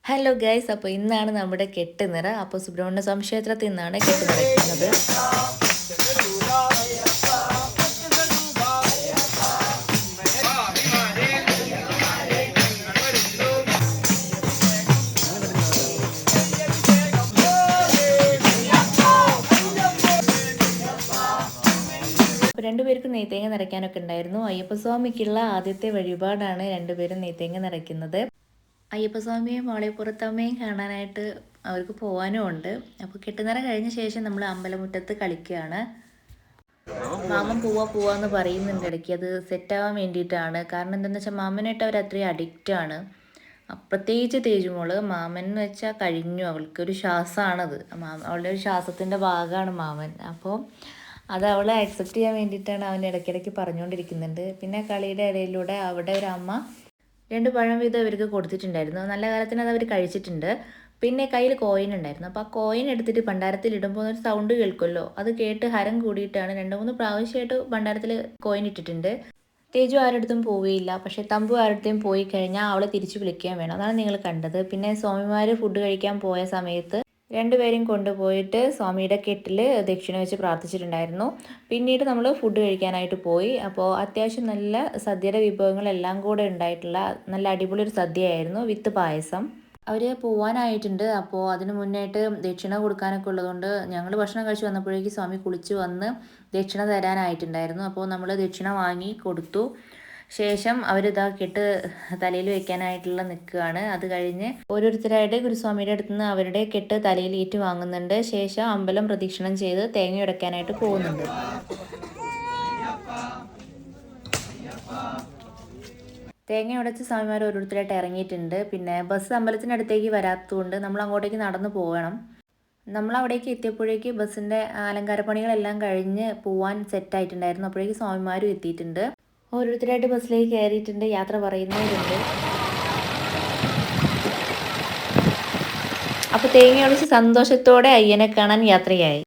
Hello guys, അപ്പോൾ ഇന്നാണ് നമ്മുടെ കെട്ടുനിറ. അപ്പോൾ സുബ്രഹ്മണ്യ സ്വാമി ക്ഷേത്രത്തിൽ നിന്നാണ് കെട്ട് നിറയ്ക്കുന്നത്. രണ്ടുപേർക്കും നെയ്ത്തേങ്ങ നിറയ്ക്കാനൊക്കെ ഉണ്ടായിരുന്നു. അയ്യപ്പസ്വാമിക്കുള്ള ആദ്യത്തെ വഴിപാടാണ് രണ്ടുപേരും നെയ്ത്തേങ്ങ നിറയ്ക്കുന്നത്. അയ്യപ്പസ്വാമിയും വാളയപ്പുറത്തമ്മയും കാണാനായിട്ട് അവർക്ക് പോകാനും ഉണ്ട്. അപ്പോൾ കെട്ടുനിറ കഴിഞ്ഞ ശേഷം നമ്മൾ അമ്പലമുറ്റത്ത് കളിക്കുകയാണ്. മാമൻ പോവാന്ന് പറയുന്നുണ്ട് ഇടയ്ക്ക്. അത് സെറ്റാവാൻ വേണ്ടിയിട്ടാണ്. കാരണം എന്താണെന്ന് വെച്ചാൽ മാമനായിട്ട് അവർ അത്രയും അഡിക്റ്റാണ്. പ്രത്യേകിച്ച് തേജുമോള്. മാമൻ എന്ന് വെച്ചാൽ കഴിഞ്ഞു, അവൾക്കൊരു ശ്വാസമാണത്. അവളുടെ ഒരു ശ്വാസത്തിൻ്റെ ഭാഗമാണ് മാമൻ. അപ്പോൾ അത് അവളെ അക്സെപ്റ്റ് ചെയ്യാൻ വേണ്ടിയിട്ടാണ് അവൻ ഇടയ്ക്കിടയ്ക്ക് പറഞ്ഞുകൊണ്ടിരിക്കുന്നുണ്ട്. പിന്നെ കളിയുടെ ഇടയിലൂടെ അവിടെ ഒരു അമ്മ 2 പഴം വീതം ഇവർക്ക് കൊടുത്തിട്ടുണ്ടായിരുന്നു. നല്ല കാലത്തിന് അത് അവർ കഴിച്ചിട്ടുണ്ട്. പിന്നെ കയ്യിൽ കോയിൻ ഉണ്ടായിരുന്നു. അപ്പോൾ ആ കോയിൻ എടുത്തിട്ട് ഭണ്ഡാരത്തിൽ ഇടുമ്പോൾ ഒരു സൗണ്ട് കേൾക്കുമല്ലോ, അത് കേട്ട് ഹരം കൂടിയിട്ടാണ് 2-3 പ്രാവശ്യമായിട്ട് ഭണ്ഡാരത്തിൽ കോയിൻ ഇട്ടിട്ടുണ്ട്. തേജു ആരുടെടുത്തും പോവുകയില്ല. പക്ഷേ തമ്പു ആരുടെയും പോയി കഴിഞ്ഞാൽ അവളെ തിരിച്ചു വിളിക്കാൻ വേണം. അതാണ് നിങ്ങൾ കണ്ടത്. പിന്നെ സ്വാമിമാർ ഫുഡ് കഴിക്കാൻ പോയ സമയത്ത് രണ്ടുപേരെയും കൊണ്ടുപോയിട്ട് സ്വാമിയുടെ കെട്ടിൽ ദക്ഷിണ വെച്ച് പ്രാർത്ഥിച്ചിട്ടുണ്ടായിരുന്നു. പിന്നീട് നമ്മൾ ഫുഡ് കഴിക്കാനായിട്ട് പോയി. അപ്പോൾ അത്യാവശ്യം നല്ല സദ്യയുടെ വിഭവങ്ങളെല്ലാം കൂടെ ഉണ്ടായിട്ടുള്ള നല്ല അടിപൊളി ഒരു സദ്യയായിരുന്നു വിത്ത് പായസം. അവർ പോവാനായിട്ടുണ്ട്. അപ്പോൾ അതിന് മുന്നായിട്ട് ദക്ഷിണ കൊടുക്കാനൊക്കെ ഉള്ളതുകൊണ്ട് ഞങ്ങൾ ഭക്ഷണം കഴിച്ച് വന്നപ്പോഴേക്ക് സ്വാമി കുളിച്ച് വന്ന് ദക്ഷിണ തരാനായിട്ടുണ്ടായിരുന്നു. അപ്പോൾ നമ്മൾ ദക്ഷിണ വാങ്ങി കൊടുത്തു. ശേഷം അവരിതാ കെട്ട് തലയിൽ വെക്കാനായിട്ടുള്ള നിൽക്കുകയാണ്. അത് കഴിഞ്ഞ് ഓരോരുത്തരായിട്ട് ഗുരുസ്വാമിയുടെ അടുത്ത് നിന്ന് അവരുടെ കെട്ട് തലയിൽ ഏറ്റ് വാങ്ങുന്നുണ്ട്. ശേഷം അമ്പലം പ്രദക്ഷിണം ചെയ്ത് തേങ്ങ ഉടയ്ക്കാനായിട്ട് പോകുന്നുണ്ട്. തേങ്ങ ഉടച്ച് സ്വാമിമാർ ഓരോരുത്തരായിട്ട് ഇറങ്ങിയിട്ടുണ്ട്. പിന്നെ ബസ് അമ്പലത്തിനടുത്തേക്ക് വരാത്തതുകൊണ്ട് നമ്മൾ അങ്ങോട്ടേക്ക് നടന്നു പോകണം. നമ്മൾ അവിടേക്ക് എത്തിയപ്പോഴേക്ക് ബസ്സിൻ്റെ അലങ്കാരപ്പണികളെല്ലാം കഴിഞ്ഞ് പോവാൻ സെറ്റായിട്ടുണ്ടായിരുന്നു. അപ്പോഴേക്ക് സ്വാമിമാരും എത്തിയിട്ടുണ്ട്. ഓരോരുത്തരായിട്ട് ബസ്സിലേക്ക് കയറിയിട്ടുണ്ട്. യാത്ര പറയുന്നവരുണ്ട്. അപ്പോൾ തേങ്ങ ഉടച്ച് സന്തോഷത്തോടെ അയ്യനെ കാണാൻ യാത്രയായി.